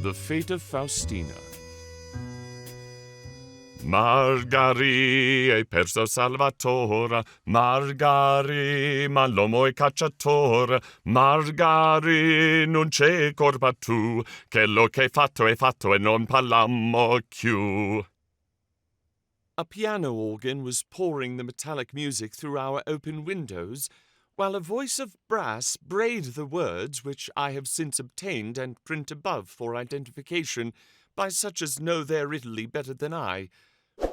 The Fate of Faustina. Margari e perso Salvatore, Margari ma l'uomo è cacciatore, Margari non c'è colpa tu, che lo che è fatto e non parliamo più. A piano organ was pouring the metallic music through our open windows, while a voice of brass brayed the words which I have since obtained and print above for identification by such as know their Italy better than I.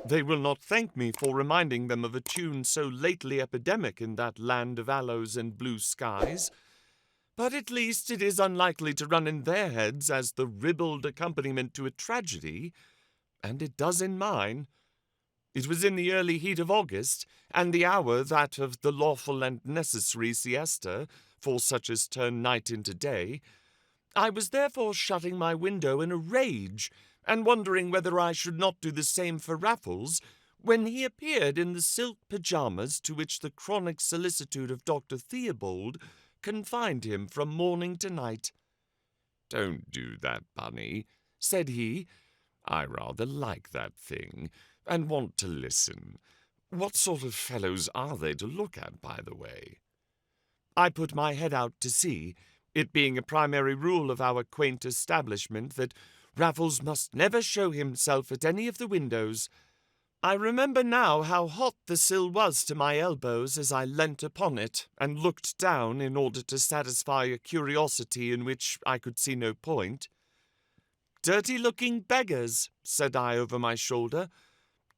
They will not thank me for reminding them of a tune so lately epidemic in that land of aloes and blue skies, but at least it is unlikely to run in their heads as the ribald accompaniment to a tragedy, and it does in mine. It was in the early heat of August, and the hour that of the lawful and necessary siesta, for such as turn night into day. I was therefore shutting my window in a rage, and wondering whether I should not do the same for Raffles, when he appeared in the silk pyjamas to which the chronic solicitude of Dr. Theobald confined him from morning to night. "Don't do that, Bunny," said he. "I rather like that thing, and want to listen. What sort of fellows are they to look at, by the way?" I put my head out to see, it being a primary rule of our quaint establishment that Raffles must never show himself at any of the windows. I remember now how hot the sill was to my elbows as I leant upon it and looked down in order to satisfy a curiosity in which I could see no point. "Dirty-looking beggars," said I over my shoulder.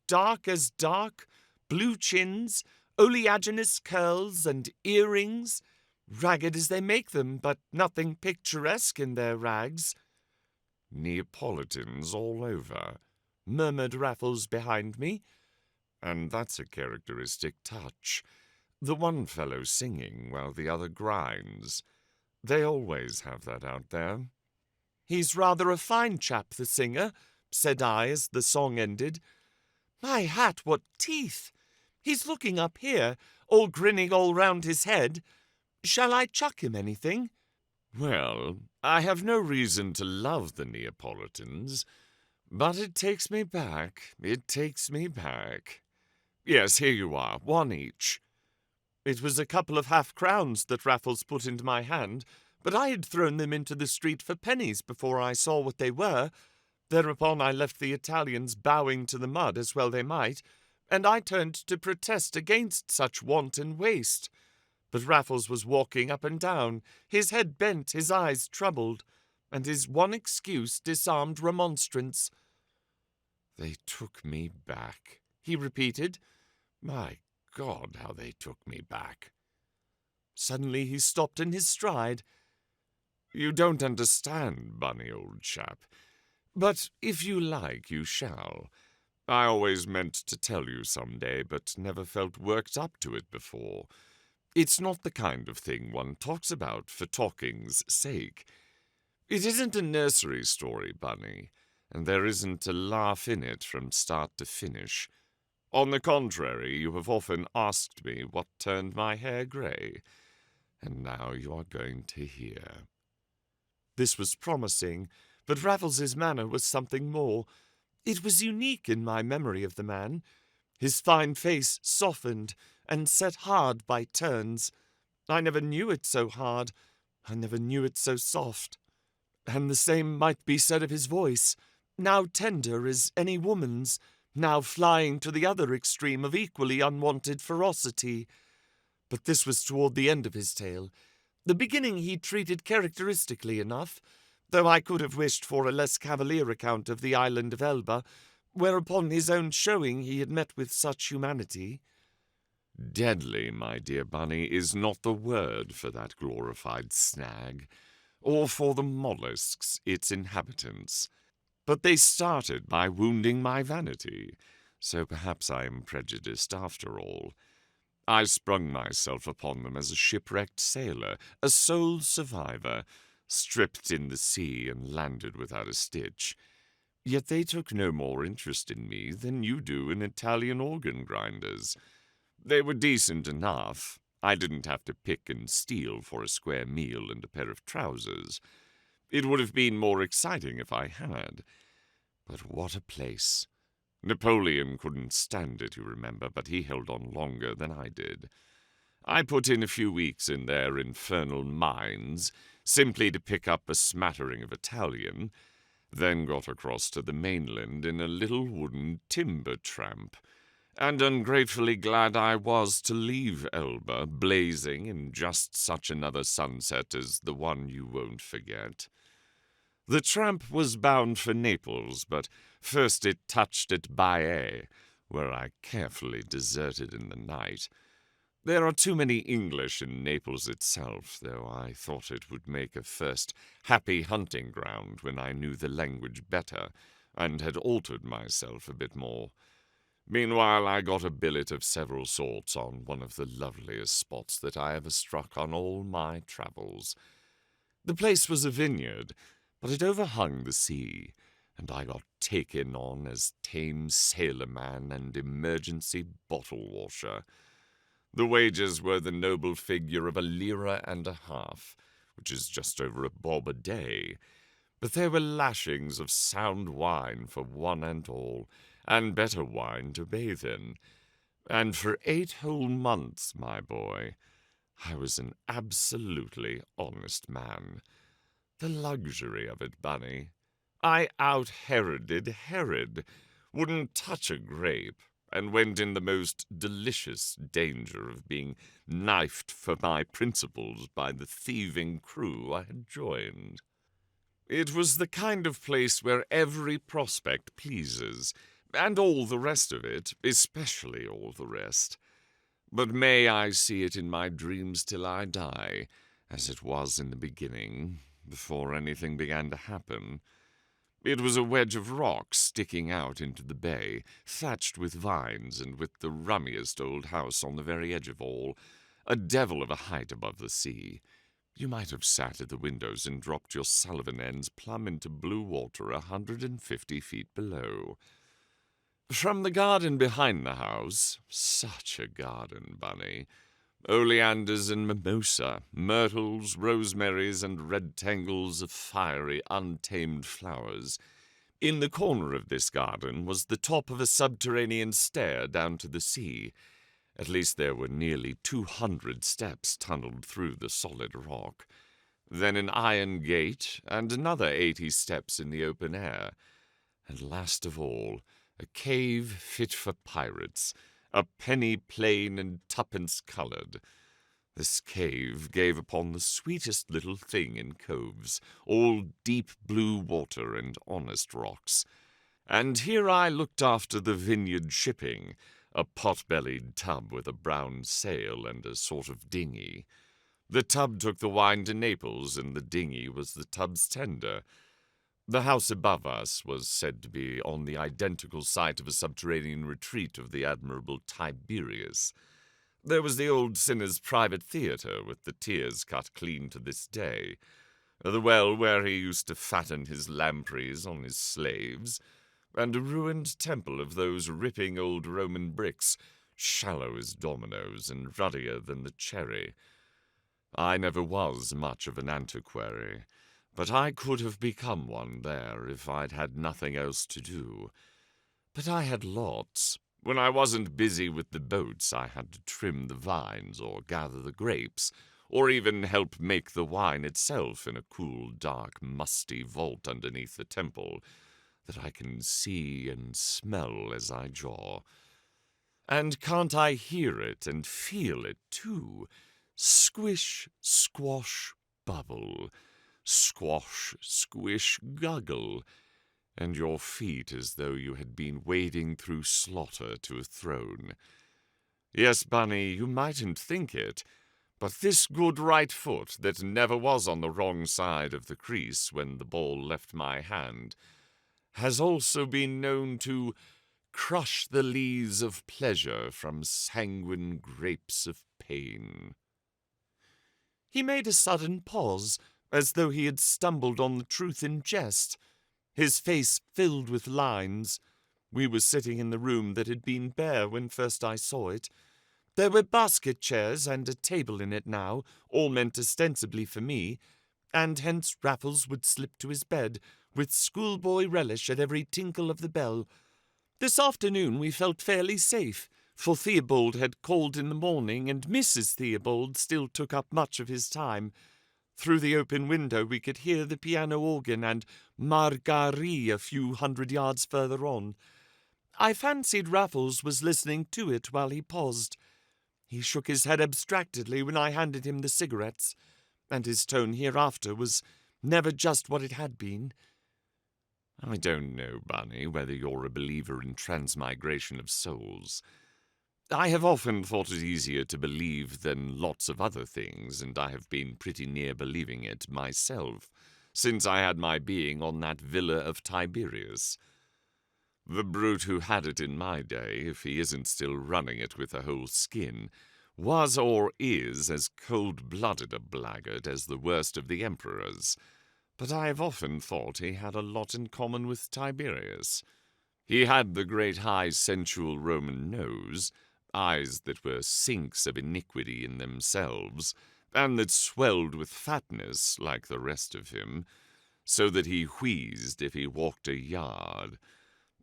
"Dark as dark, blue chins, oleaginous curls, and earrings, ragged as they make them, but nothing picturesque in their rags." "Neapolitans all over," murmured Raffles behind me. "And that's a characteristic touch. The one fellow singing while the other grinds. They always have that out there." "He's rather a fine chap, the singer," said I as the song ended. "My hat, what teeth! He's looking up here, all grinning all round his head. Shall I chuck him anything?" "Well, I have no reason to love the Neapolitans, but it takes me back. Yes, here you are, one each." It was a couple of half-crowns that Raffles put into my hand, but I had thrown them into the street for pennies before I saw what they were. Thereupon I left the Italians bowing to the mud as well they might, and I turned to protest against such wanton waste. But Raffles was walking up and down, his head bent, his eyes troubled, and his one excuse disarmed remonstrance. "They took me back," he repeated. "My God, how they took me back." Suddenly he stopped in his stride. "You don't understand, Bunny, old chap. But if you like, you shall. I always meant to tell you some day, but never felt worked up to it before. It's not the kind of thing one talks about for talking's sake. It isn't a nursery story, Bunny, and there isn't a laugh in it from start to finish. On the contrary, you have often asked me what turned my hair grey, and now you are going to hear." This was promising, but Raffles's manner was something more. It was unique in my memory of the man. His fine face softened and set hard by turns. I never knew it so hard. I never knew it so soft. And the same might be said of his voice, now tender as any woman's, now flying to the other extreme of equally unwanted ferocity. But this was toward the end of his tale. The beginning he treated characteristically enough, though I could have wished for a less cavalier account of the island of Elba, whereupon his own showing he had met with such humanity. "Deadly, my dear Bunny, is not the word for that glorified snag, or for the mollusks, its inhabitants. But they started by wounding my vanity, so perhaps I am prejudiced after all. I sprung myself upon them as a shipwrecked sailor, a sole survivor, stripped in the sea and landed without a stitch. Yet they took no more interest in me than you do in Italian organ grinders. They were decent enough. I didn't have to pick and steal for a square meal and a pair of trousers. It would have been more exciting if I had. But what a place. Napoleon couldn't stand it, you remember, but he held on longer than I did. I put in a few weeks in their infernal mines, simply to pick up a smattering of Italian, then got across to the mainland in a little wooden timber tramp, and ungratefully glad I was to leave Elba blazing in just such another sunset as the one you won't forget. The tramp was bound for Naples, but first it touched at Baiae, where I carefully deserted in the night. There are too many English in Naples itself, though I thought it would make a first happy hunting ground when I knew the language better, and had altered myself a bit more. Meanwhile, I got a billet of several sorts on one of the loveliest spots that I ever struck on all my travels. The place was a vineyard, but it overhung the sea, and I got taken on as tame sailor-man and emergency bottle-washer. The wages were the noble figure of 1.5 lira, which is just over a bob a day, but there were lashings of sound wine for one and all, and better wine to bathe in. And for 8 whole months, my boy, I was an absolutely honest man. The luxury of it, Bunny. I out-Heroded Herod, wouldn't touch a grape, and went in the most delicious danger of being knifed for my principles by the thieving crew I had joined. It was the kind of place where every prospect pleases, and all the rest of it, especially all the rest. But may I see it in my dreams till I die, as it was in the beginning, before anything began to happen. It was a wedge of rock sticking out into the bay, thatched with vines, and with the rummiest old house on the very edge of all, a devil of a height above the sea. You might have sat at the windows and dropped your Sullivan ends plumb into blue water 150 feet below. From the garden behind the house, such a garden, Bunny, oleanders and mimosa, myrtles, rosemaries, and rectangles of fiery, untamed flowers. In the corner of this garden was the top of a subterranean stair down to the sea. At least there were nearly 200 steps tunneled through the solid rock. Then an iron gate, and another 80 steps in the open air. And last of all, a cave fit for pirates, a penny plain and tuppence coloured. This cave gave upon the sweetest little thing in coves, all deep blue water and honest rocks. And here I looked after the vineyard shipping, a pot-bellied tub with a brown sail and a sort of dinghy. The tub took the wine to Naples, and the dinghy was the tub's tender. The house above us was said to be on the identical site of a subterranean retreat of the admirable Tiberius. There was the old sinner's private theatre, with the tiers cut clean to this day, the well where he used to fatten his lampreys on his slaves, and a ruined temple of those ripping old Roman bricks, shallow as dominoes and ruddier than the cherry. I never was much of an antiquary, but I could have become one there if I'd had nothing else to do. But I had lots. When I wasn't busy with the boats, I had to trim the vines or gather the grapes, or even help make the wine itself in a cool, dark, musty vault underneath the temple that I can see and smell as I jaw. And can't I hear it and feel it, too? Squish, squash, bubble. Squash, squish, guggle. And your feet as though you had been wading through slaughter to a throne. Yes, Bunny, you mightn't think it, but this good right foot that never was on the wrong side of the crease when the ball left my hand has also been known to crush the lees of pleasure from sanguine grapes of pain. He made a sudden pause, as though he had stumbled on the truth in jest. His face filled with lines. We were sitting in the room that had been bare when first I saw it. There were basket chairs and a table in it now, all meant ostensibly for me, and hence Raffles would slip to his bed, with schoolboy relish at every tinkle of the bell. This afternoon we felt fairly safe, for Theobald had called in the morning, and Mrs. Theobald still took up much of his time. Through the open window we could hear the piano organ and Margaree a few hundred yards further on. I fancied Raffles was listening to it while he paused. He shook his head abstractedly when I handed him the cigarettes, and his tone hereafter was never just what it had been. I don't know, Bunny, whether you're a believer in transmigration of souls. I have often thought it easier to believe than lots of other things, and I have been pretty near believing it myself, since I had my being on that villa of Tiberius. The brute who had it in my day, if he isn't still running it with a whole skin, was or is as cold-blooded a blackguard as the worst of the emperors. But I have often thought he had a lot in common with Tiberius. He had the great high sensual Roman nose, eyes that were sinks of iniquity in themselves, and that swelled with fatness like the rest of him, so that he wheezed if he walked a yard.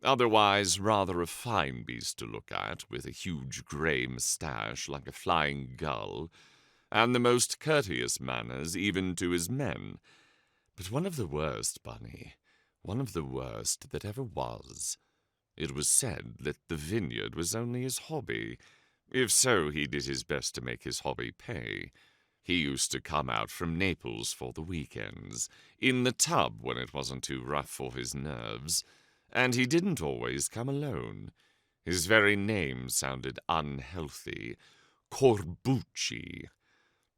Otherwise rather a fine beast to look at, with a huge grey moustache like a flying gull, and the most courteous manners even to his men. But one of the worst, Bunny, one of the worst that ever was. It was said that the vineyard was only his hobby. If so, he did his best to make his hobby pay. He used to come out from Naples for the weekends, in the tub when it wasn't too rough for his nerves, and he didn't always come alone. His very name sounded unhealthy. Corbucci.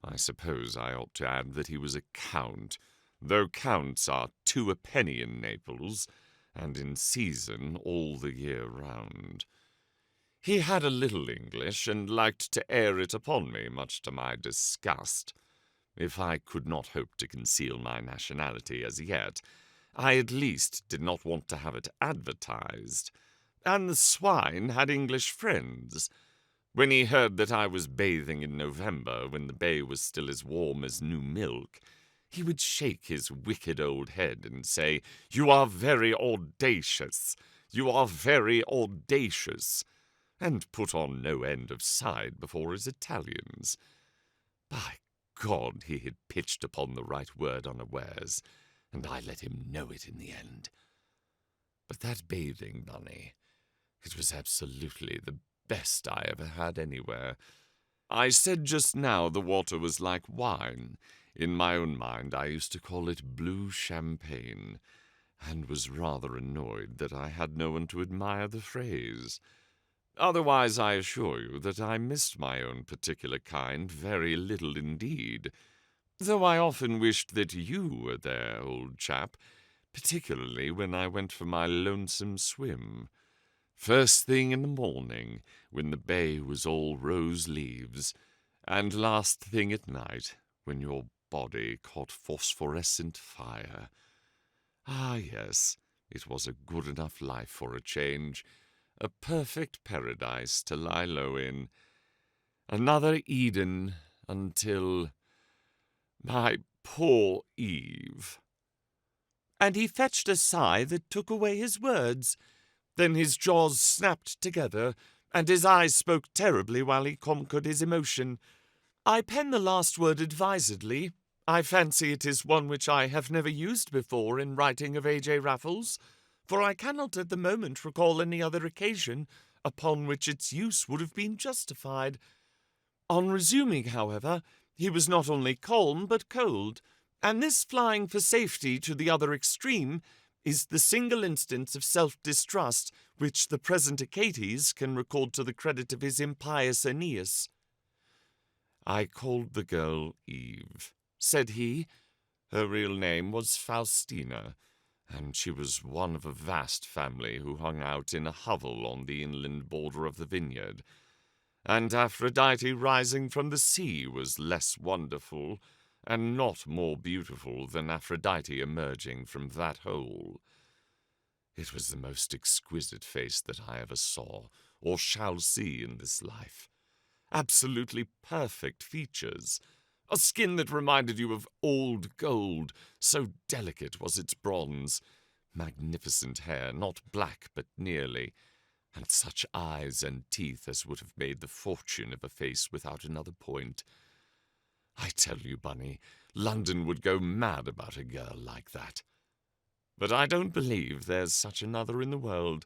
I suppose I ought to add that he was a count, though counts are 2 a penny in Naples, and in season all the year round. He had a little English, and liked to air it upon me, much to my disgust. If I could not hope to conceal my nationality as yet, I at least did not want to have it advertised. And the swine had English friends. When he heard that I was bathing in November, when the bay was still as warm as new milk, he would shake his wicked old head and say, "You are very audacious. You are very audacious," and put on no end of side before his Italians. By God, he had pitched upon the right word unawares, and I let him know it in the end. But that bathing, Bunny, it was absolutely the best I ever had anywhere. I said just now the water was like wine. In my own mind I used to call it blue champagne, and was rather annoyed that I had no one to admire the phrase. Otherwise, I assure you that I missed my own particular kind very little indeed, though I often wished that you were there, old chap, particularly when I went for my lonesome swim. First thing in the morning, when the bay was all rose leaves, and last thing at night, when your body caught phosphorescent fire. Ah, yes, it was a good enough life for a change, a perfect paradise to lie low in. Another Eden until... my poor Eve. And he fetched a sigh that took away his words. Then his jaws snapped together, and his eyes spoke terribly while he conquered his emotion. I pen the last word advisedly. I fancy it is one which I have never used before in writing of A.J. Raffles, for I cannot at the moment recall any other occasion upon which its use would have been justified. On resuming, however, he was not only calm but cold, and this flying for safety to the other extreme is the single instance of self-distrust which the present Achates can record to the credit of his impious Aeneas. "I called the girl Eve," said he. "Her real name was Faustina, and she was one of a vast family who hung out in a hovel on the inland border of the vineyard. And Aphrodite rising from the sea was less wonderful, and not more beautiful than Aphrodite emerging from that hole. It was the most exquisite face that I ever saw, or shall see in this life. Absolutely perfect features, A skin that reminded you of old gold, so delicate was its bronze. Magnificent hair, not black but nearly, and such eyes and teeth as would have made the fortune of a face without another point. I tell you, Bunny, London would go mad about a girl like that. But I don't believe there's such another in the world.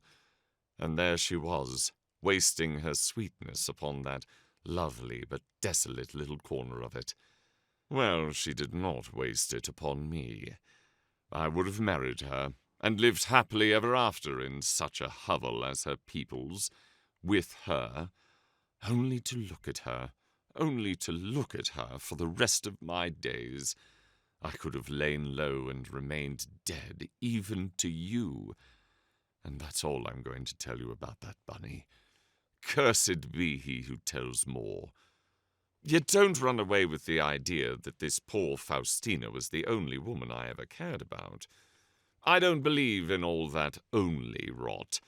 And there she was, wasting her sweetness upon that lovely but desolate little corner of it. Well, she did not waste it upon me. I would have married her, and lived happily ever after in such a hovel as her people's, with her, only to look at her, for the rest of my days. I could have lain low and remained dead, even to you. And that's all I'm going to tell you about that, Bunny. Cursed be he who tells more. Yet don't run away with the idea that this poor Faustina was the only woman I ever cared about. I don't believe in all that only rot.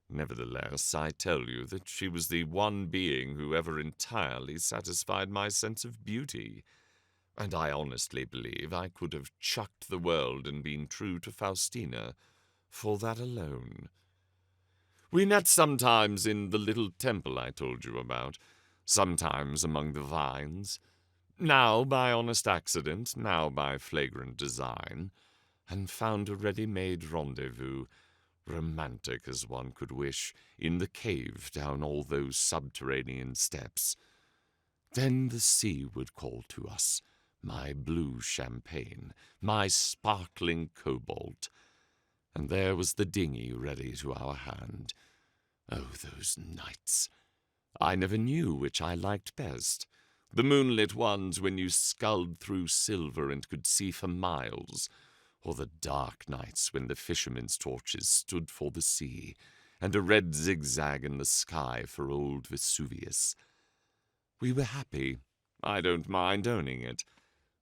Nevertheless, I tell you that she was the one being who ever entirely satisfied my sense of beauty. And I honestly believe I could have chucked the world and been true to Faustina for that alone. We met sometimes in the little temple I told you about, sometimes among the vines, now by honest accident, now by flagrant design, and found a ready-made rendezvous, romantic as one could wish, in the cave down all those subterranean steps. Then the sea would call to us, my blue champagne, my sparkling cobalt, and there was the dinghy ready to our hand. Oh, those nights! I never knew which I liked best. The moonlit ones when you sculled through silver and could see for miles, or the dark nights when the fishermen's torches stood for the sea, and a red zigzag in the sky for old Vesuvius. We were happy. I don't mind owning it.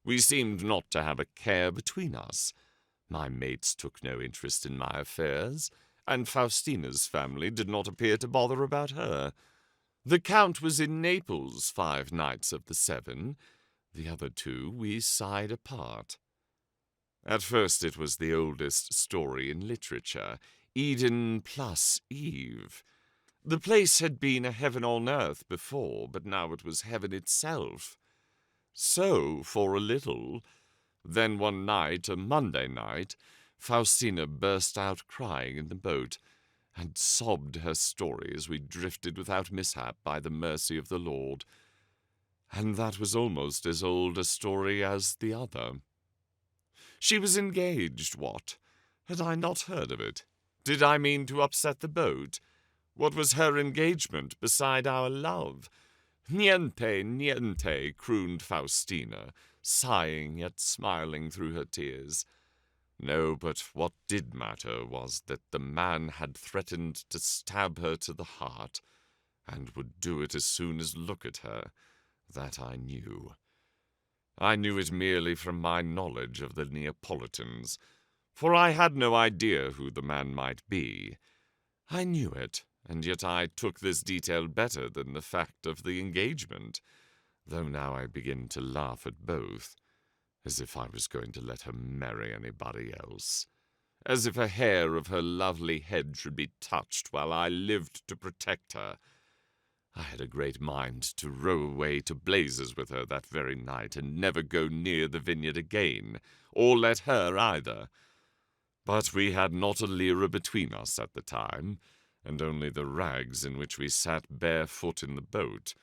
We seemed not to have a care between us. My mates took no interest in my affairs, and Faustina's family did not appear to bother about her. The Count was in Naples 5 nights of the 7. The other 2 we sighed apart. At first it was the oldest story in literature, Eden plus Eve. The place had been a heaven on earth before, but now it was heaven itself. So, for a little, then one night, a Monday night, Faustina burst out crying in the boat, and sobbed her story as we drifted without mishap by the mercy of the Lord. And that was almost as old a story as the other. She was engaged, what? Had I not heard of it? Did I mean to upset the boat? What was her engagement beside our love? Niente, niente, crooned Faustina, sighing yet smiling through her tears. No, but what did matter was that the man had threatened to stab her to the heart, and would do it as soon as look at her. That I knew. I knew it merely from my knowledge of the Neapolitans, for I had no idea who the man might be. I knew it, and yet I took this detail better than the fact of the engagement, though now I begin to laugh at both, as if I was going to let her marry anybody else, as if a hair of her lovely head should be touched while I lived to protect her. I had a great mind to row away to blazes with her that very night and never go near the vineyard again, or let her either. But we had not a lira between us at the time, and only the rags in which we sat barefoot in the boat.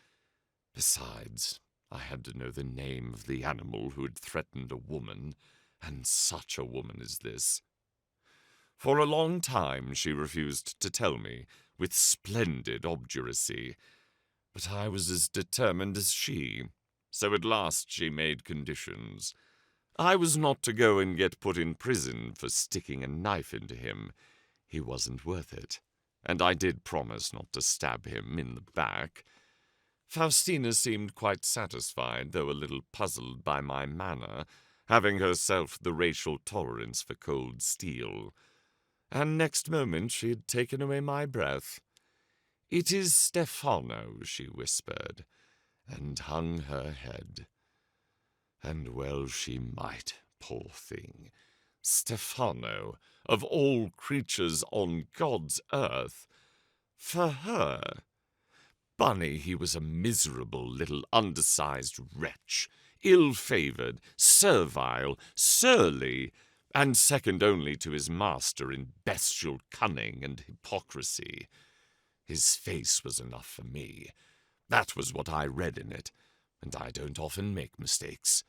Besides, I had to know the name of the animal who had threatened a woman, and such a woman as this. For a long time she refused to tell me, with splendid obduracy, but I was as determined as she, so at last she made conditions. I was not to go and get put in prison for sticking a knife into him. He wasn't worth it, and I did promise not to stab him in the back. Faustina seemed quite satisfied, though a little puzzled by my manner, having herself the racial tolerance for cold steel. And next moment she had taken away my breath. "It is Stefano," she whispered, and hung her head. And well she might, poor thing. Stefano, of all creatures on God's earth. For her. Bunny, he was a miserable little undersized wretch, ill-favoured, servile, surly, and second only to his master in bestial cunning and hypocrisy. His face was enough for me. That was what I read in it, and I don't often make mistakes.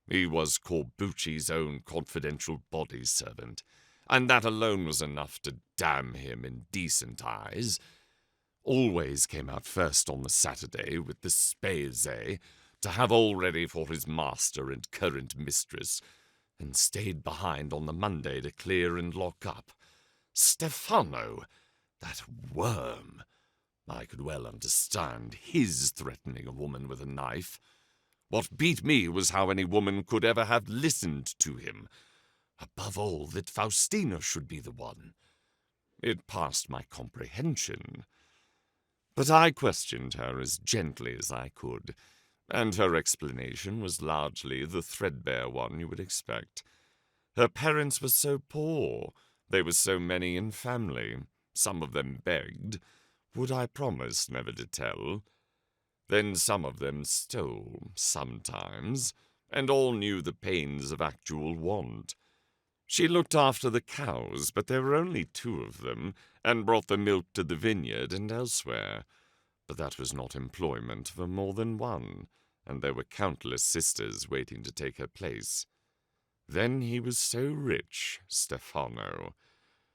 He was Corbucci's own confidential body servant, and that alone was enough to damn him in decent eyes. Always came out first on the Saturday with the spese to have all ready for his master and current mistress, and stayed behind on the Monday to clear and lock up. Stefano, that worm! I could well understand his threatening a woman with a knife. What beat me was how any woman could ever have listened to him. Above all, that Faustina should be the one. It passed my comprehension. But I questioned her as gently as I could, and her explanation was largely the threadbare one you would expect. Her parents were so poor, they were so many in family, some of them begged. Would I promise never to tell? Then some of them stole, sometimes, and all knew the pains of actual want. She looked after the cows, but there were only 2 of them, and brought the milk to the vineyard and elsewhere. But that was not employment for more than one, and there were countless sisters waiting to take her place. Then he was so rich, Stefano.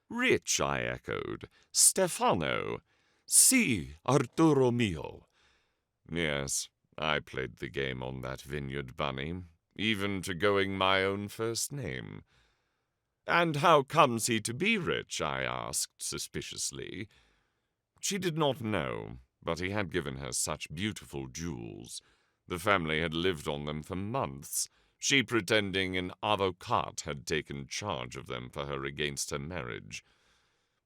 Rich, I echoed. Stefano. Si, Arturo mio. Yes, I played the game on that vineyard, Bunny, even to going my own first name. And how comes he to be rich? I asked suspiciously. She did not know, but he had given her such beautiful jewels. The family had lived on them for months, she pretending an avocat had taken charge of them for her against her marriage.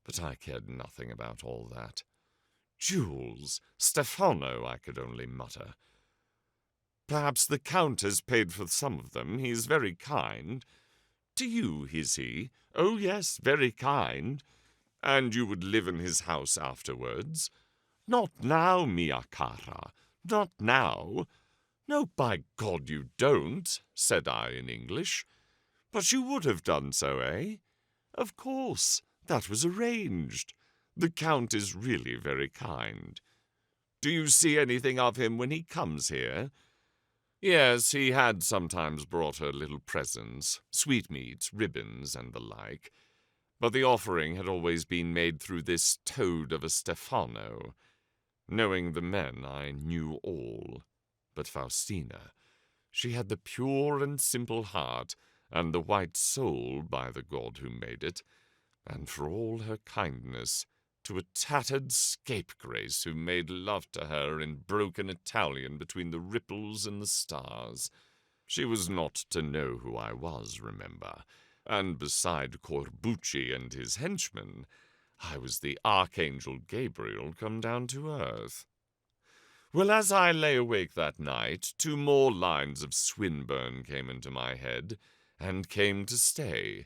But I cared nothing about all that. Jewels, Stefano, I could only mutter. Perhaps the Count has paid for some of them. He is very kind. To you, is he? Oh, yes, very kind. And you would live in his house afterwards? Not now, mia cara. Not now. No, by God, you don't, said I in English. But you would have done so, eh? Of course, that was arranged. The Count is really very kind. Do you see anything of him when he comes here? Yes, he had sometimes brought her little presents, sweetmeats, ribbons, and the like. But the offering had always been made through this toad of a Stefano. Knowing the men, I knew all. But Faustina, she had the pure and simple heart, and the white soul, by the God who made it, and for all her kindness, to a tattered scapegrace who made love to her in broken Italian between the ripples and the stars. She was not to know who I was, remember, and beside Corbucci and his henchmen, I was the Archangel Gabriel come down to earth. Well, as I lay awake that night, 2 more lines of Swinburne came into my head, and came to stay.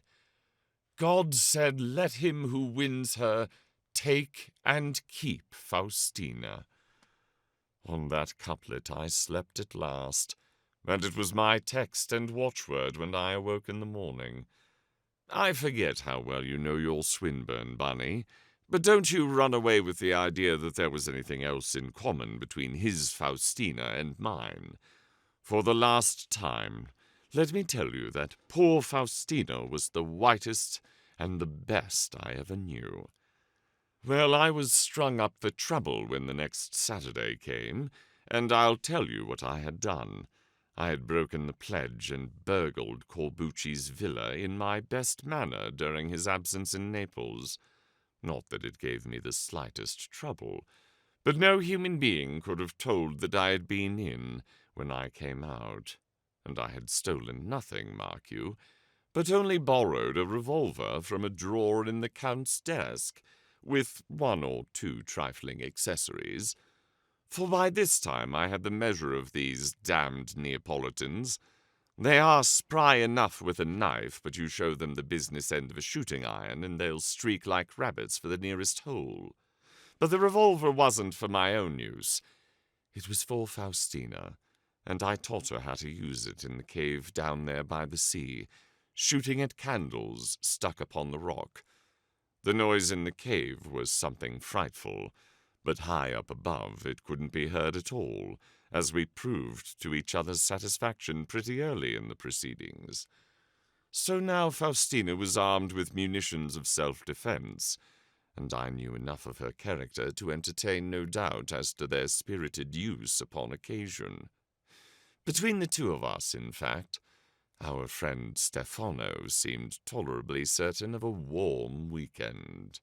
God said, let him who wins her take and keep Faustina. On that couplet I slept at last, and it was my text and watchword when I awoke in the morning. I forget how well you know your Swinburne, Bunny, but don't you run away with the idea that there was anything else in common between his Faustina and mine. For the last time, let me tell you that poor Faustina was the whitest and the best I ever knew. Well, I was strung up for trouble when the next Saturday came, and I'll tell you what I had done. I had broken the pledge and burgled Corbucci's villa in my best manner during his absence in Naples. Not that it gave me the slightest trouble, but no human being could have told that I had been in when I came out. And I had stolen nothing, mark you, but only borrowed a revolver from a drawer in the Count's desk, with 1 or 2 trifling accessories. For by this time I had the measure of these damned Neapolitans. They are spry enough with a knife, but you show them the business end of a shooting iron, and they'll streak like rabbits for the nearest hole. But the revolver wasn't for my own use. It was for Faustina, and I taught her how to use it in the cave down there by the sea, shooting at candles stuck upon the rock. The noise in the cave was something frightful, but high up above it couldn't be heard at all, as we proved to each other's satisfaction pretty early in the proceedings. So now Faustina was armed with munitions of self-defense, and I knew enough of her character to entertain no doubt as to their spirited use upon occasion. Between the two of us, in fact, our friend Stefano seemed tolerably certain of a warm weekend.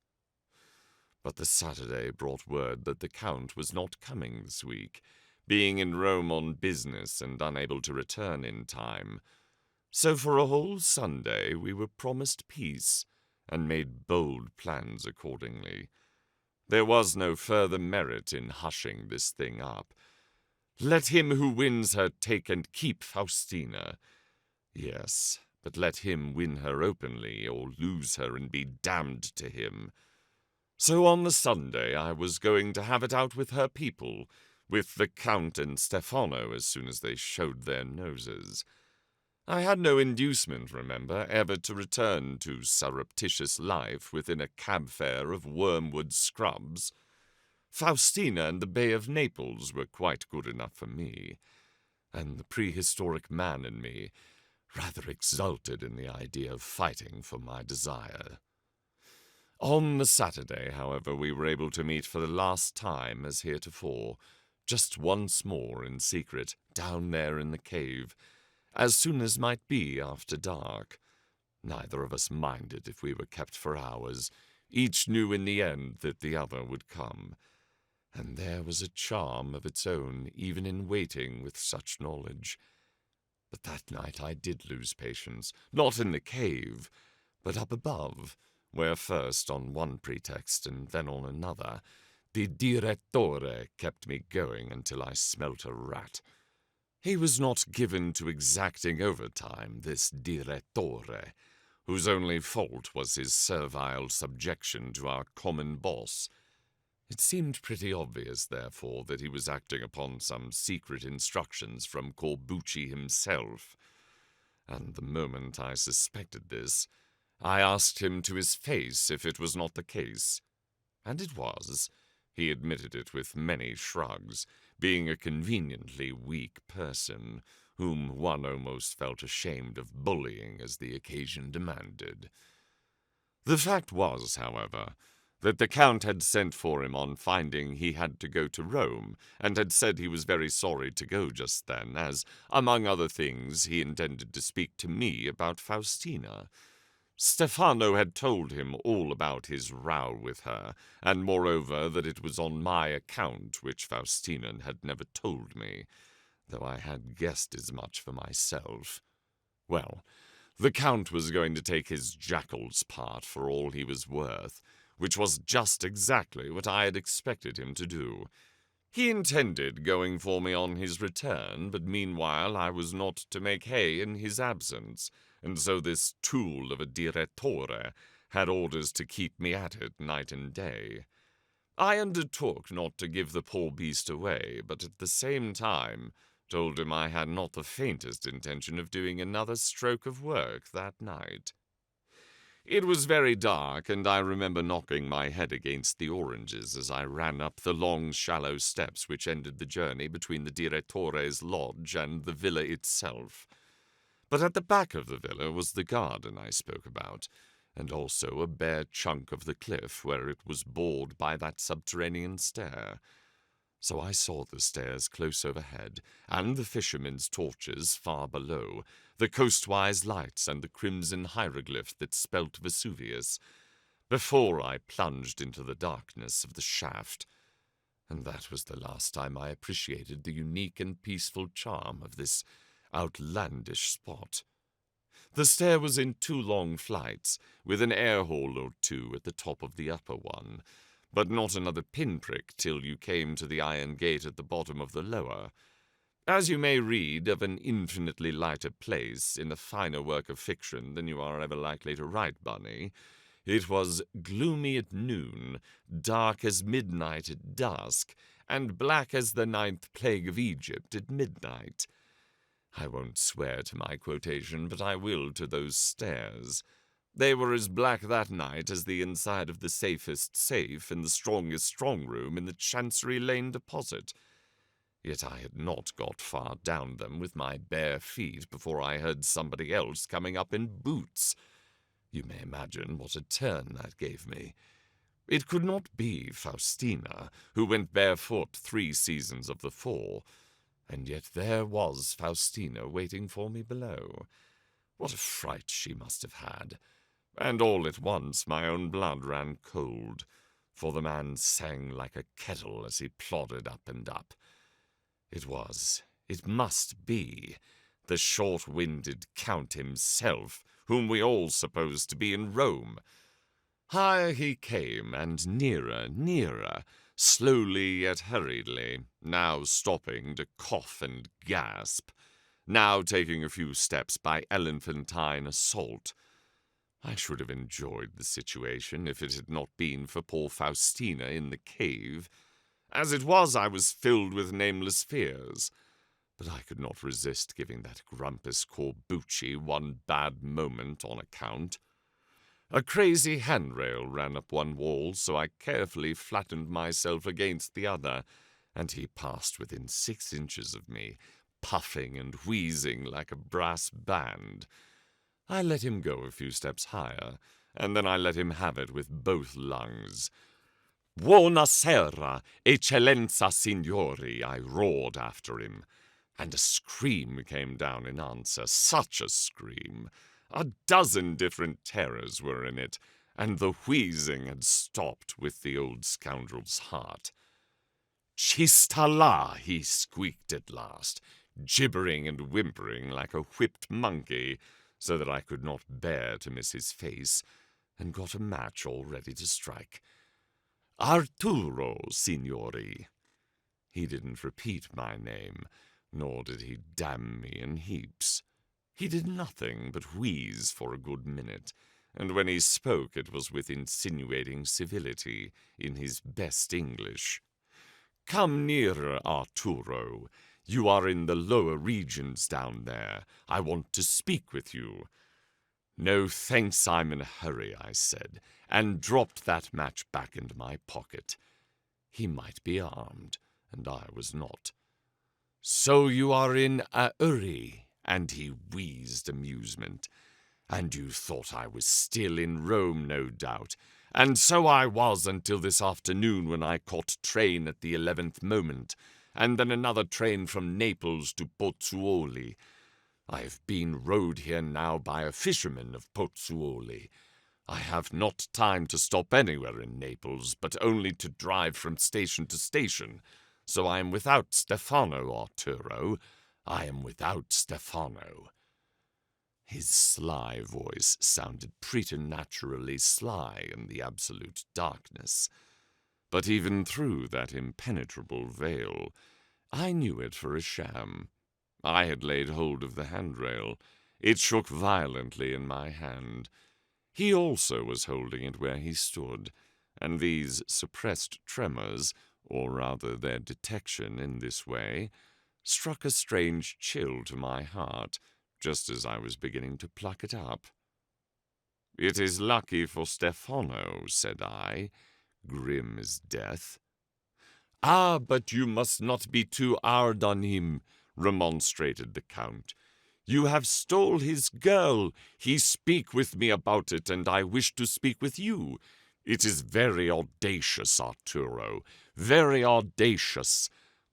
But the Saturday brought word that the Count was not coming this week, being in Rome on business and unable to return in time. So for a whole Sunday we were promised peace, and made bold plans accordingly. There was no further merit in hushing this thing up. Let him who wins her take and keep Faustina. Yes, but let him win her openly, or lose her and be damned to him. So on the Sunday I was going to have it out with her people, with the Count and Stefano as soon as they showed their noses. I had no inducement, remember, ever to return to surreptitious life within a cab fare of Wormwood Scrubs. Faustina and the Bay of Naples were quite good enough for me, and the prehistoric man in me rather exulted in the idea of fighting for my desire. On the Saturday, however, we were able to meet for the last time as heretofore, just once more in secret, down there in the cave, as soon as might be after dark. Neither of us minded if we were kept for hours. Each knew in the end that the other would come. And there was a charm of its own even in waiting with such knowledge. But that night I did lose patience, not in the cave, but up above, where first on one pretext and then on another, the direttore kept me going until I smelt a rat. He was not given to exacting overtime, this direttore, whose only fault was his servile subjection to our common boss. It seemed pretty obvious, therefore, that he was acting upon some secret instructions from Corbucci himself, and the moment I suspected this, I asked him to his face if it was not the case. And it was. He admitted it with many shrugs, being a conveniently weak person, whom one almost felt ashamed of bullying as the occasion demanded. The fact was, however, that the Count had sent for him on finding he had to go to Rome, and had said he was very sorry to go just then, as, among other things, he intended to speak to me about Faustina. Stefano had told him all about his row with her, and moreover that it was on my account, which Faustina had never told me, though I had guessed as much for myself. Well, the Count was going to take his jackal's part for all he was worth, which was just exactly what I had expected him to do. He intended going for me on his return, but meanwhile I was not to make hay in his absence, and so this tool of a direttore had orders to keep me at it night and day. I undertook not to give the poor beast away, but at the same time told him I had not the faintest intention of doing another stroke of work that night. It was very dark, and I remember knocking my head against the oranges as I ran up the long, shallow steps which ended the journey between the direttore's lodge and the villa itself. But at the back of the villa was the garden I spoke about, and also a bare chunk of the cliff where it was bored by that subterranean stair. So I saw the stairs close overhead, and the fishermen's torches far below, the coastwise lights and the crimson hieroglyph that spelt Vesuvius, before I plunged into the darkness of the shaft. And that was the last time I appreciated the unique and peaceful charm of this outlandish spot. The stair was in 2 long flights, with an air hole or 2 at the top of the upper one, but not another pinprick till you came to the iron gate at the bottom of the lower. As you may read of an infinitely lighter place in a finer work of fiction than you are ever likely to write, Bunny, it was gloomy at noon, dark as midnight at dusk, and black as the 9th plague of Egypt at midnight. I won't swear to my quotation, but I will to those stairs. They were as black that night as the inside of the safest safe in the strongest strong room in the Chancery Lane deposit. Yet I had not got far down them with my bare feet before I heard somebody else coming up in boots. You may imagine what a turn that gave me. It could not be Faustina, who went barefoot 3 seasons of the 4, and yet there was Faustina waiting for me below. What a fright she must have had! And all at once my own blood ran cold, for the man sang like a kettle as he plodded up and up. It must be, the short-winded Count himself, whom we all supposed to be in Rome. Higher he came, and nearer, nearer, slowly yet hurriedly, now stopping to cough and gasp, now taking a few steps by elephantine assault. I should have enjoyed the situation if it had not been for poor Faustina in the cave. As it was, I was filled with nameless fears, but I could not resist giving that grumpus Corbucci one bad moment on account. A crazy handrail ran up one wall, so I carefully flattened myself against the other, and he passed within 6 inches of me, puffing and wheezing like a brass band. I let him go a few steps higher, and then I let him have it with both lungs. "Buona sera, eccellenza signori," I roared after him, and a scream came down in answer, such a scream. A dozen different terrors were in it, and the wheezing had stopped with the old scoundrel's heart. "Ci sta là," he squeaked at last, gibbering and whimpering like a whipped monkey, so that I could not bear to miss his face, and got a match all ready to strike. "Arturo, signori." He didn't repeat my name, nor did he damn me in heaps. He did nothing but wheeze for a good minute, and when he spoke it was with insinuating civility, in his best English. "Come nearer, Arturo. You are in the lower regions down there. I want to speak with you." "No thanks, I'm in a hurry," I said, and dropped that match back into my pocket. He might be armed, and I was not. "So you are in a hurry," and he wheezed amusement. "And you thought I was still in Rome, no doubt. And so I was until this afternoon when I caught train at the 11th moment, and then another train from Naples to Pozzuoli. I have been rowed here now by a fisherman of Pozzuoli. I have not time to stop anywhere in Naples, but only to drive from station to station. So I am without Stefano, Arturo. I am without Stefano." His sly voice sounded preternaturally sly in the absolute darkness. But even through that impenetrable veil, I knew it for a sham. I had laid hold of the handrail. It shook violently in my hand. He also was holding it where he stood, and these suppressed tremors, or rather their detection in this way, struck a strange chill to my heart, just as I was beginning to pluck it up. "It is lucky for Stefano," said I, grim as death. "Ah, but you must not be too hard on him," remonstrated the Count. "You have stole his girl. He speak with me about it, and I wish to speak with you. It is very audacious, Arturo, very audacious.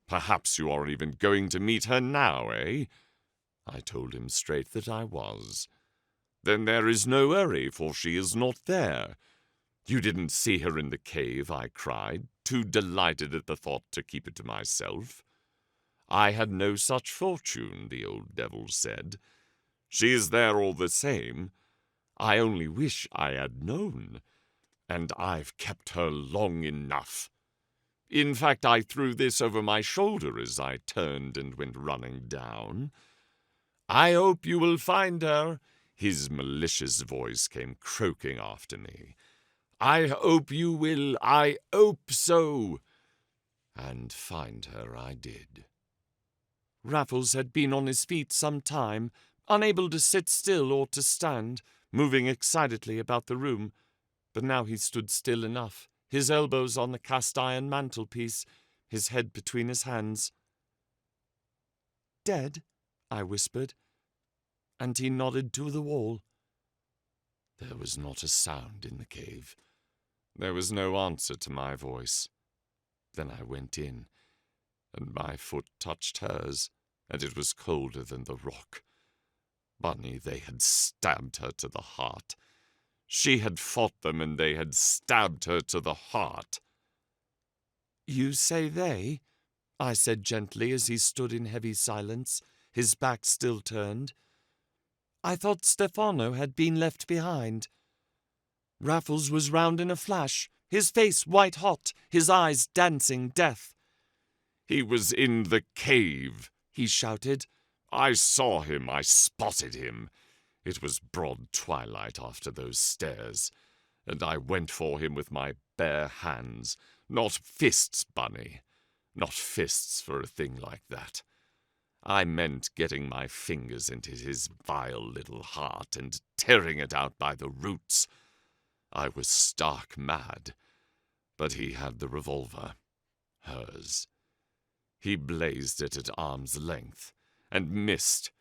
Perhaps you are even going to meet her now, eh?" I told him straight that I was. "Then there is no hurry, for she is not there." "You didn't see her in the cave," I cried, too delighted at the thought to keep it to myself. "I had no such fortune," the old devil said. "She is there all the same. I only wish I had known. And I've kept her long enough." In fact, I threw this over my shoulder as I turned and went running down. I hope you will find her." His malicious voice came croaking after me. "I hope you will, I hope so." And find her I did. Raffles had been on his feet some time, unable to sit still or to stand, moving excitedly about the room. But now he stood still enough, his elbows on the cast-iron mantelpiece, his head between his hands. "Dead?" I whispered, and he nodded to the wall. There was not a sound in the cave. There was no answer to my voice. Then I went in, and my foot touched hers, and it was colder than the rock. Bunny, they had stabbed her to the heart. She had fought them, and they had stabbed her to the heart. "You say they?" I said gently as he stood in heavy silence, his back still turned. "I thought Stefano had been left behind." Raffles was round in a flash, his face white-hot, his eyes dancing death. "He was in the cave," he shouted. "I saw him, I spotted him. It was broad twilight after those stairs, and I went for him with my bare hands. Not fists, Bunny. Not fists for a thing like that. I meant getting my fingers into his vile little heart and tearing it out by the roots. I was stark mad, but he had the revolver. Hers. He blazed it at arm's length, and missed,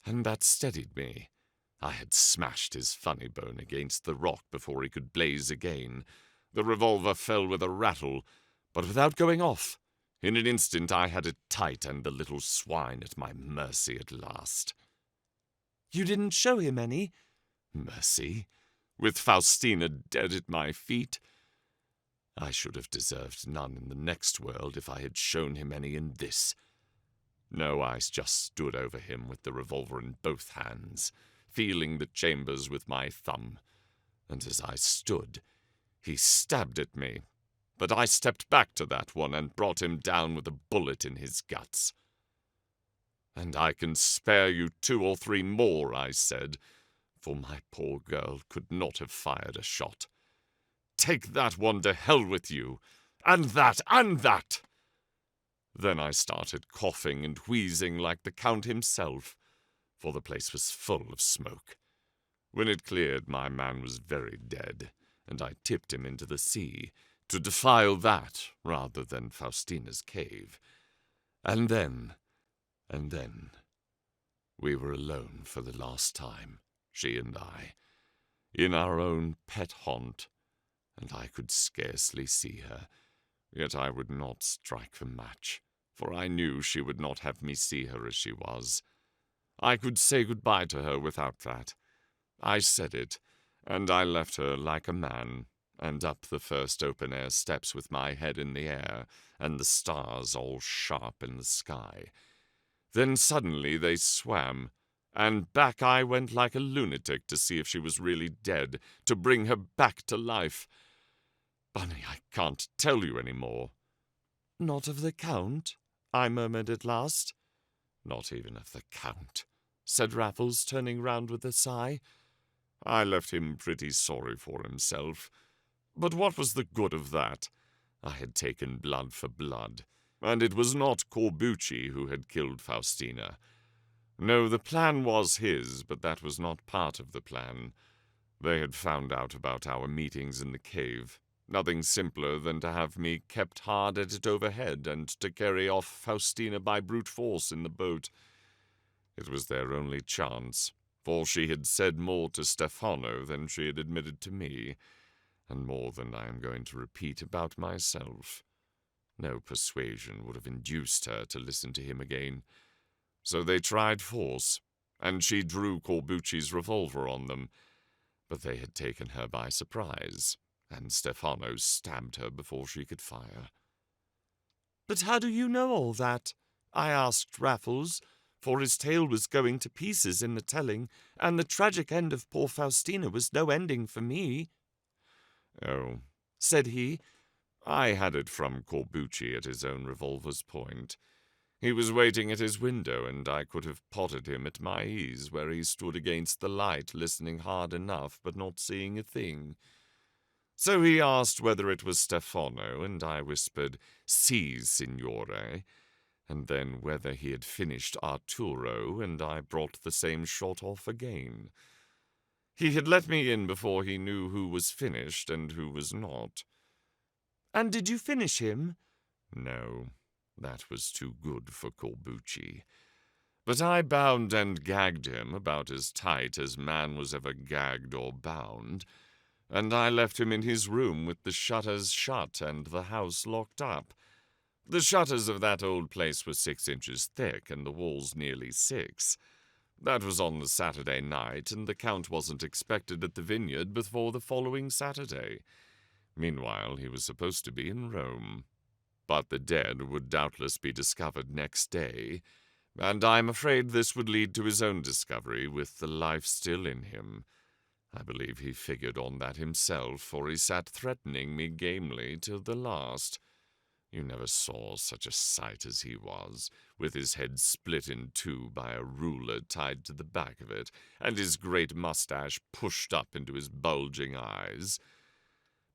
and that steadied me. I had smashed his funny bone against the rock before he could blaze again. The revolver fell with a rattle, but without going off. In an instant I had it tight and the little swine at my mercy at last." "You didn't show him any?" "Mercy? With Faustina dead at my feet? I should have deserved none in the next world if I had shown him any in this. No, I just stood over him with the revolver in both hands, feeling the chambers with my thumb, and as I stood, he stabbed at me, but I stepped back to that one and brought him down with a bullet in his guts. 'And I can spare you 2 or 3 more,' I said, for my poor girl could not have fired a shot. 'Take that one to hell with you, and that, and that!' Then I started coughing and wheezing like the Count himself, for the place was full of smoke. When it cleared, my man was very dead, and I tipped him into the sea, to defile that rather than Faustina's cave. And then, we were alone for the last time, she and I, in our own pet haunt, and I could scarcely see her, yet I would not strike the match, for I knew she would not have me see her as she was. I could say goodbye to her without that. I said it, and I left her like a man, and up the first open-air steps with my head in the air, and the stars all sharp in the sky. Then suddenly they swam, and back I went like a lunatic to see if she was really dead, to bring her back to life. Bunny, I can't tell you any more." "Not of the Count?" I murmured at last. "Not even of the Count," said Raffles, turning round with a sigh. "I left him pretty sorry for himself. But what was the good of that? I had taken blood for blood, and it was not Corbucci who had killed Faustina. No, the plan was his, but that was not part of the plan. They had found out about our meetings in the cave. Nothing simpler than to have me kept hard at it overhead and to carry off Faustina by brute force in the boat. It was their only chance, for she had said more to Stefano than she had admitted to me, and more than I am going to repeat about myself. No persuasion would have induced her to listen to him again. So they tried force, and she drew Corbucci's revolver on them, but they had taken her by surprise, and Stefano stabbed her before she could fire." "But how do you know all that?" I asked Raffles, for his tale was going to pieces in the telling, and the tragic end of poor Faustina was no ending for me. "Oh," said he, I had it from Corbucci at his own revolver's point. He was waiting at his window, and I could have potted him at my ease, where he stood against the light, listening hard enough, but not seeing a thing. So he asked whether it was Stefano, and I whispered, "Si, signore," and then whether he had finished Arturo, and I brought the same shot off again. He had let me in before he knew who was finished and who was not. And did you finish him? No, that was too good for Corbucci. But I bound and gagged him about as tight as man was ever gagged or bound, and I left him in his room with the shutters shut and the house locked up. The shutters of that old place were 6 inches thick, and the walls nearly 6. That was on the Saturday night, and the Count wasn't expected at the vineyard before the following Saturday. Meanwhile, he was supposed to be in Rome. But the dead would doubtless be discovered next day, and I'm afraid this would lead to his own discovery with the life still in him. I believe he figured on that himself, for he sat threatening me gamely till the last. You never saw such a sight as he was, with his head split in two by a ruler tied to the back of it, and his great mustache pushed up into his bulging eyes.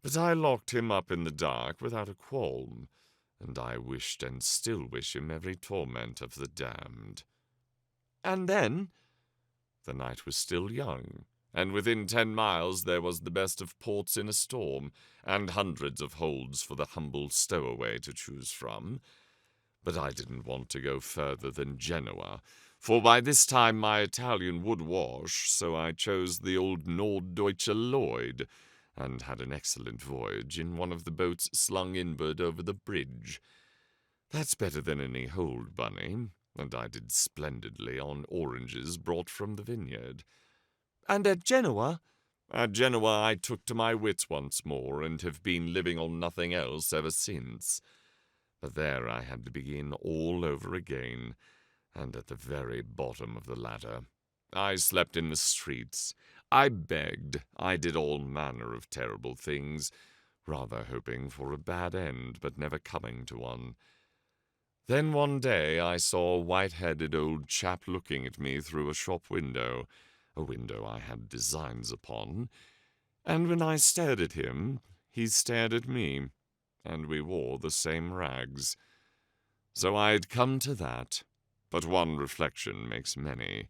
But I locked him up in the dark without a qualm, and I wished and still wish him every torment of the damned. And then? The night was still young, and within 10 miles there was the best of ports in a storm, and hundreds of holds for the humble stowaway to choose from. But I didn't want to go further than Genoa, for by this time my Italian would wash, so I chose the old Norddeutsche Lloyd, and had an excellent voyage in one of the boats slung inward over the bridge. That's better than any hold, Bunny, and I did splendidly on oranges brought from the vineyard. And at Genoa? At Genoa I took to my wits once more, and have been living on nothing else ever since. But there I had to begin all over again, and at the very bottom of the ladder. I slept in the streets. I begged. I did all manner of terrible things, rather hoping for a bad end, but never coming to one. Then one day I saw a white-headed old chap looking at me through a shop window, a window I had designs upon, and when I stared at him, he stared at me, and we wore the same rags. So I had come to that, but one reflection makes many.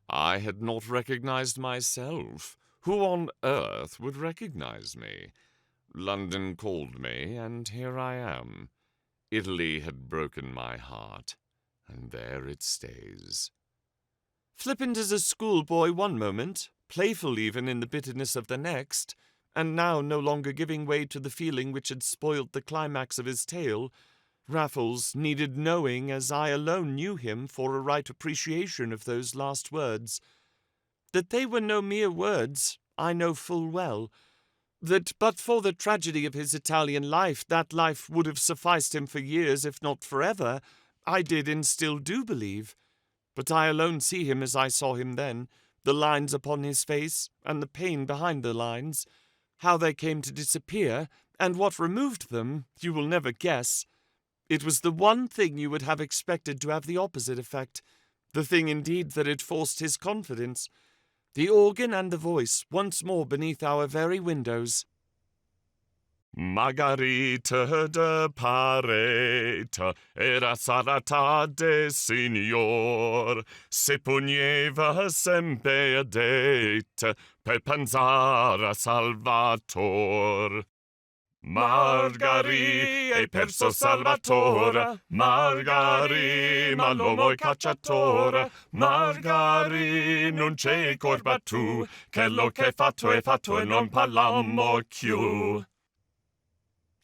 I had not recognized myself. Who on earth would recognize me? London called me, and here I am. Italy had broken my heart, and there it stays. Flippant as a schoolboy one moment, playful even in the bitterness of the next, and now no longer giving way to the feeling which had spoiled the climax of his tale, Raffles needed knowing as I alone knew him for a right appreciation of those last words. That they were no mere words, I know full well. That but for the tragedy of his Italian life, that life would have sufficed him for years, if not forever, I did and still do believe. But I alone see him as I saw him then, the lines upon his face, and the pain behind the lines. How they came to disappear, and what removed them, you will never guess. It was the one thing you would have expected to have the opposite effect, the thing indeed that had forced his confidence. The organ and the voice once more beneath our very windows. Margherita de Pareta era sarata de signor, se pugneva sempre detta per pensare a Salvator. Margari è perso Salvatore, Margari ma l'uomo è cacciatore, Margari non c'è colpa tu, che lo che è fatto e non parliamo più.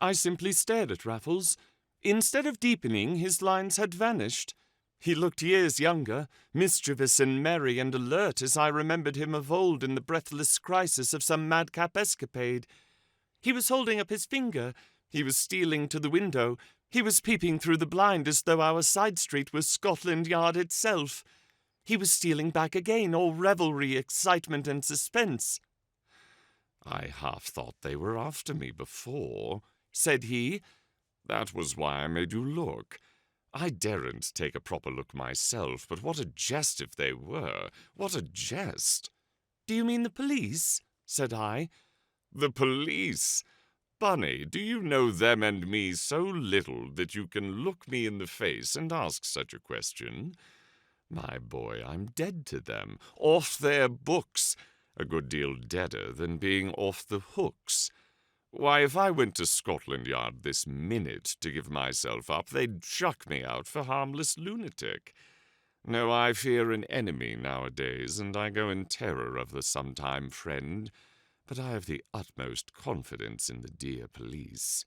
I simply stared at Raffles. Instead of deepening, his lines had vanished. He looked years younger, mischievous and merry and alert as I remembered him of old in the breathless crisis of some madcap escapade. He was holding up his finger. He was stealing to the window. He was peeping through the blind as though our side street was Scotland Yard itself. He was stealing back again, all revelry, excitement, and suspense. I half thought they were after me before. said he. "That was why I made you look. I daren't take a proper look myself, but what a jest if they were! What a jest!" "Do you mean the police?" said I. "The police! Bunny, do you know them and me so little that you can look me in the face and ask such a question? My boy, I'm dead to them, off their books, a good deal deader than being off the hooks. Why, if I went to Scotland Yard this minute to give myself up, they'd chuck me out for harmless lunatic. No, I fear an enemy nowadays, and I go in terror of the sometime friend, but I have the utmost confidence in the dear police."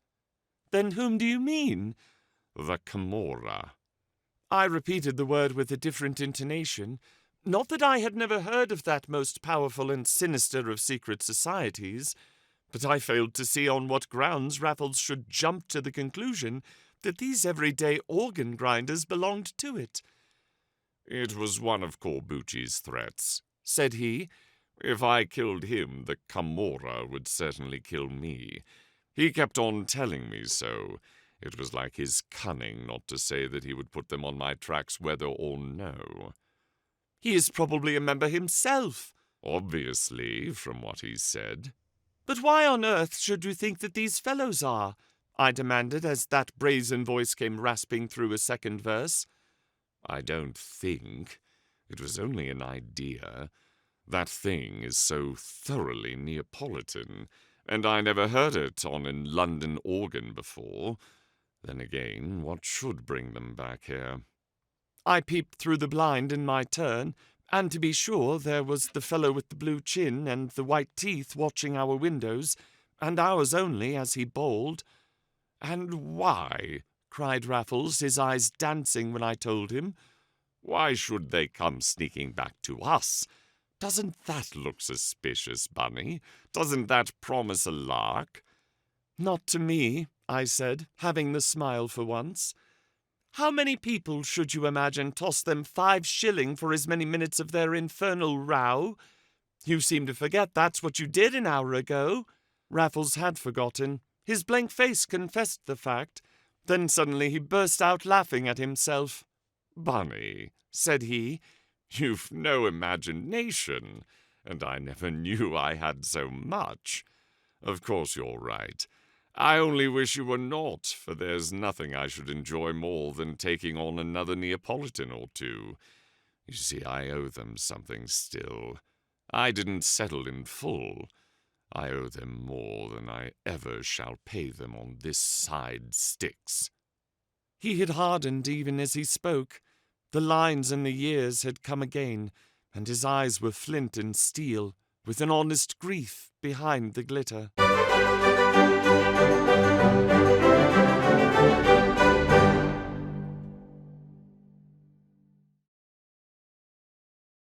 "Then whom do you mean?" "The Camorra." I repeated the word with a different intonation. Not that I had never heard of that most powerful and sinister of secret societies, but I failed to see on what grounds Raffles should jump to the conclusion that these everyday organ grinders belonged to it. "It was one of Corbucci's threats," said he. "If I killed him, the Camorra would certainly kill me. He kept on telling me so. It was like his cunning not to say that he would put them on my tracks whether or no." "He is probably a member himself." "Obviously, from what he said." "But why on earth should you think that these fellows are?" I demanded as that brazen voice came rasping through a second verse. "I don't think. It was only an idea. That thing is so thoroughly Neapolitan, and I never heard it on a London organ before. Then again, what should bring them back here?" I peeped through the blind in my turn, and to be sure there was the fellow with the blue chin and the white teeth watching our windows, and ours only, as he bawled. "And why?" cried Raffles, his eyes dancing when I told him. "Why should they come sneaking back to us? Doesn't that look suspicious, Bunny? Doesn't that promise a lark?" "Not to me," I said, having the smile for once. "How many people, should you imagine, toss them 5 shilling for as many minutes of their infernal row? You seem to forget that's what you did an hour ago." Raffles had forgotten. His blank face confessed the fact. Then suddenly he burst out laughing at himself. "Bunny," said he, "you've no imagination, and I never knew I had so much. Of course you're right. I only wish you were not, for there's nothing I should enjoy more than taking on another Neapolitan or two. You see, I owe them something still. I didn't settle in full. I owe them more than I ever shall pay them on this side Styx." He had hardened even as he spoke. The lines and the years had come again, and his eyes were flint and steel, with an honest grief behind the glitter.